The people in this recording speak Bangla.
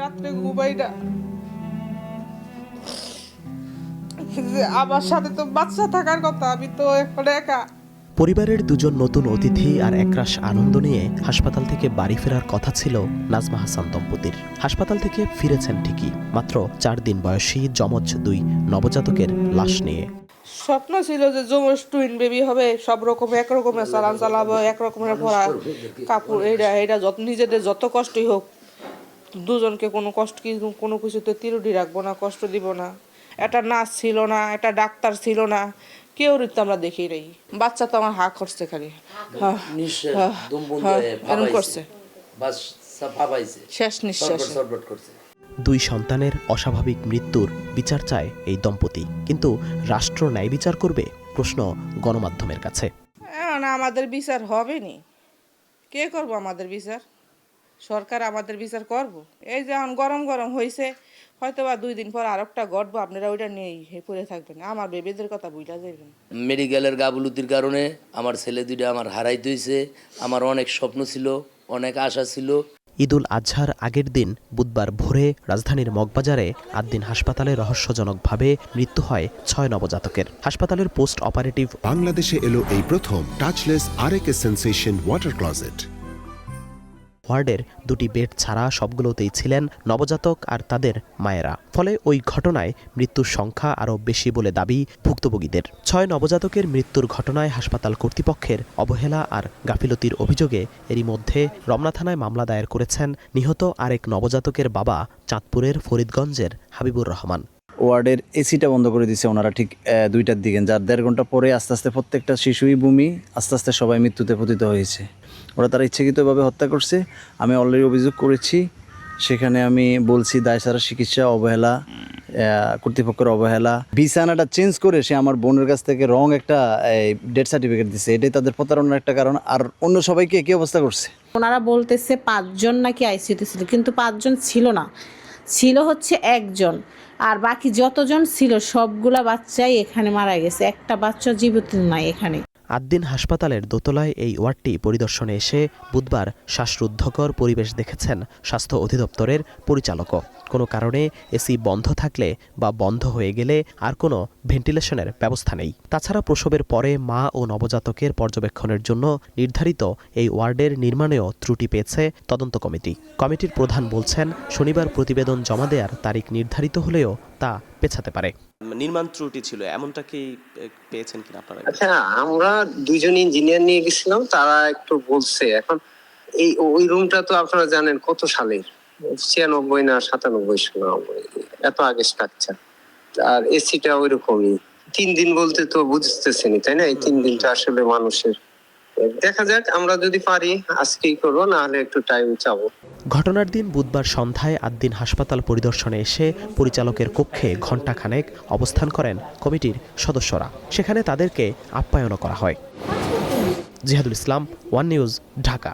রাত্রে ঘুমাই না। আমার সাথে তো বাচ্চা থাকার কথা, আমি তো এখন একা। পরিবারের দুজন নতুন অতিথি আর একরাশ আনন্দ নিয়ে হাসপাতাল থেকে বাড়ি ফেরার কথা ছিল নাজমা হাসান দম্পতির। হাসপাতাল থেকে ফিরেছেন ঠিকই, মাত্র 4 দিন বয়সী যমজ 2 নবজাতকের লাশ নিয়ে। স্বপ্ন ছিল যে যমজ টুইন বেবি হবে, সব রকম একরকমের চালান চালাবো, একরকমের পড়া কাপড়, এইটা যত নিজেদের যত কষ্টই হোক, দুজনকে কোনো কিছুতে ত্রুটি রাখবো না, কষ্ট দিব না। একটা নার্স ছিল না, একটা ডাক্তার ছিল না, কেউ তো আমরা দেখি নাই। বাচ্চা তো আমার হাঁ করছে খালি, এরকম করছে, শেষ নিঃশ্বাস। 2 সন্তানের অস্বাভাবিক মৃত্যুর বিচার চায় এই দম্পতি, কিন্তু রাষ্ট্র ন্যায় বিচার করবে, প্রশ্ন গণমাধ্যমের কাছে। না, আমাদের বিচার হবে নি, কে করব আমাদের বিচার? সরকার আমাদের বিচার করব? এই যে এখন গরম গরম হয়েছে, হয়তো বা 2 দিন পর আরেকটা ঘটবো, আপনারা ওইটা নিয়েই পড়ে থাকবেন, আমার বেবিদের কথা বুঝা যাবেন। মেডিকেলের গাফলতির কারণে আমার ছেলে 2টা আমার হারাইতে হয়েছে। আমার অনেক স্বপ্ন ছিল, অনেক আশা ছিল। ঈদুল আজহার আগের দিন বুধবার ভোরে রাজধানীর মগবাজারে আদ্দিন হাসপাতালে রহস্যজনকভাবে মৃত্যু হয় 6 নবজাতকের। হাসপাতালের পোস্ট অপারেটিভ বাংলাদেশে এলো এই প্রথম টাচলেস আরএকে সেন্সেশন ওয়াটার ক্লোজেট। ওয়ার্ডের 2টি বেড ছাড়া সবগুলোতেই ছিলেন নবজাতক আর তাদের মায়েরা। ফলে ওই ঘটনায় মৃত্যুর সংখ্যা আরও বেশি বলে দাবি ভুক্তভোগীদের। 6 নবজাতকের মৃত্যুর ঘটনায় হাসপাতাল কর্তৃপক্ষের অবহেলা আর গাফিলতির অভিযোগে এরই মধ্যে রমনা থানায় মামলা দায়ের করেছেন নিহত আরেক নবজাতকের বাবা চাঁদপুরের ফরিদগঞ্জের হাবিবুর রহমান। ওয়ার্ডের এসিটা বন্ধ করে দিয়েছে ওনারা ঠিক 2টার দিকে, যার 1.5 ঘন্টা পরে আস্তে আস্তে প্রত্যেকটা শিশুই বমি, আস্তে আস্তে সবাই মৃত্যুতে পতিত হয়েছে। ওরা তারা ইচ্ছাকৃতভাবে হত্যা করছে। আমি অলরেডি অভিযোগ করেছি, সেখানে আমি বলছি দায়সারা চিকিৎসা, অবহেলা, কর্তৃপক্ষের অবহেলা। বিছানাটা চেঞ্জ করে সে আমার বোনের কাছ থেকে রং একটা ডেথ সার্টিফিকেট দিচ্ছে, এটাই তাদের প্রতারণার একটা কারণ। আর অন্য সবাইকে একই অবস্থা করছে। ওনারা বলতেছে 5 জন নাকি আইসিইউতে ছিল, কিন্তু 5 জন ছিল না, ছিল হচ্ছে 1 জন। আর বাকি যতজন ছিল সবগুলা বাচ্চাই এখানে মারা গেছে, একটা বাচ্চা জীবিত নাই এখানে। আদ্দিন হাসপাতালের দোতলায় এই ওয়ার্ডটি পরিদর্শনে এসে বুধবার শ্বাসরুদ্ধকর পরিবেশ দেখেছেন স্বাস্থ্য অধিদপ্তরের পরিচালকও। কোনো কারণে এসি বন্ধ থাকলে বা বন্ধ হয়ে গেলে আর কোনো ভেন্টিলেশনের ব্যবস্থা নেই। তাছাড়া প্রসবের পরে মা ও নবজাতকের পর্যবেক্ষণের জন্য নির্ধারিত এই ওয়ার্ডের নির্মাণেও ত্রুটি পেয়েছে তদন্ত কমিটি। কমিটির প্রধান বলছেন, শনিবার প্রতিবেদন জমা দেওয়ার তারিখ নির্ধারিত হলেও তা পেছাতে পারে। নির্মাণ ত্রুটি ছিল, এমনটা কি পেয়েছেন কিনা আপনারা? আচ্ছা, আমরা 2 জন ইঞ্জিনিয়ার নিয়ে গেছিলাম, তারা একটু বলছে। এখন ওই রুমটা তো আপনারা জানেন কত সালের, 96 না 97 এত আগে স্ট্রাকচার। আর এসিটা ওই রকমই। 3 দিন বলতে তো বুঝতেছেনি, তাই না? এই 3 দিন তো আসলে মানুষের, দেখা যাক, আমরা যদি পারি আজকেই করবো, না হলে একটু টাইম চাবো। ঘটনার দিন বুধবার সন্ধ্যায় আদ্দিন হাসপাতাল পরিদর্শনে এসে পরিচালকের কক্ষে ঘণ্টাখানেক অবস্থান করেন কমিটির সদস্যরা। সেখানে তাদেরকে আপ্যায়নও করা হয়। জিহাদুল ইসলাম, ওয়ান নিউজ, ঢাকা।